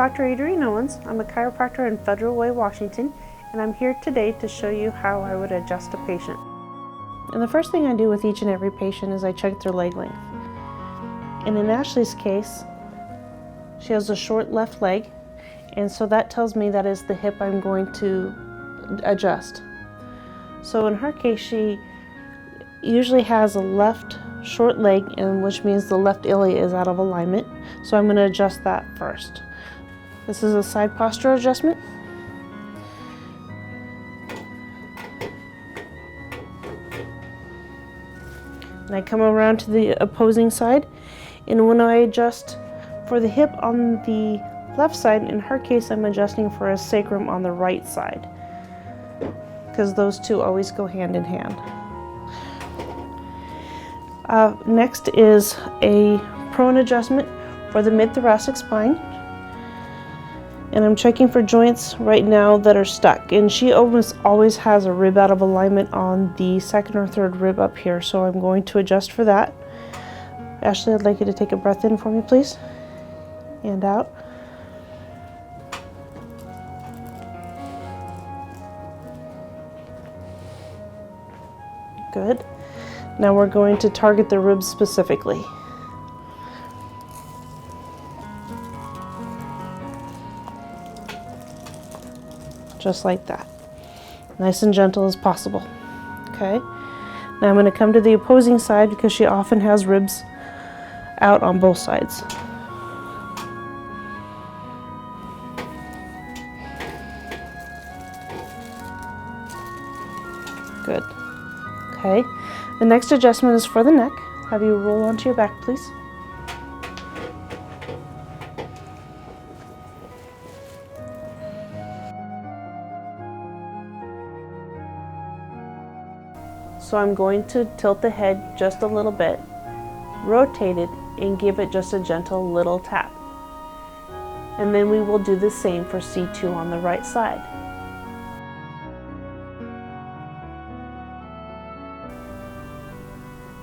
Dr. Adrienne Owens. I'm a chiropractor in Federal Way, Washington, and I'm here today to show you how I would adjust a patient. And the first thing I do with each and every patient is I check their leg length. And in Ashley's case, she has a short left leg, and so that tells me that is the hip I'm going to adjust. So in her case, she usually has a left short leg, and which means the left iliac is out of alignment. So I'm going to adjust that first. This is a side posture adjustment. And I come around to the opposing side, and when I adjust for the hip on the left side, in her case I'm adjusting for a sacrum on the right side, because those two always go hand in hand. Next is a prone adjustment for the mid-thoracic spine. And I'm checking for joints right now that are stuck. And she almost always has a rib out of alignment on the second or third rib up here, so I'm going to adjust for that. Ashley, I'd like you to take a breath in for me, please. And out. Good. Now we're going to target the ribs specifically. Just like that. Nice and gentle as possible. Okay. Now I'm going to come to the opposing side because she often has ribs out on both sides. Good. Okay. The next adjustment is for the neck. Have you roll onto your back, please. So I'm going to tilt the head just a little bit, rotate it, and give it just a gentle little tap. And then we will do the same for C2 on the right side.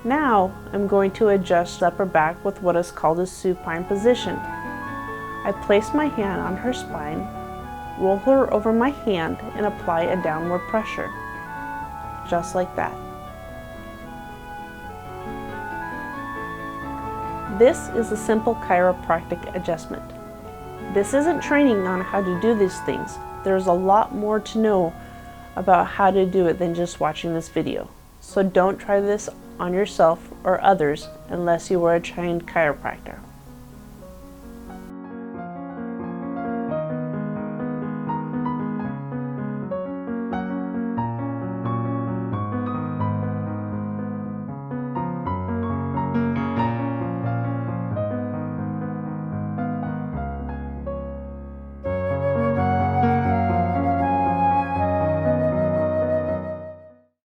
Now I'm going to adjust upper back with what is called a supine position. I place my hand on her spine, roll her over my hand, and apply a downward pressure, just like that. This is a simple chiropractic adjustment. This isn't training on how to do these things. There's a lot more to know about how to do it than just watching this video. So don't try this on yourself or others unless you are a trained chiropractor.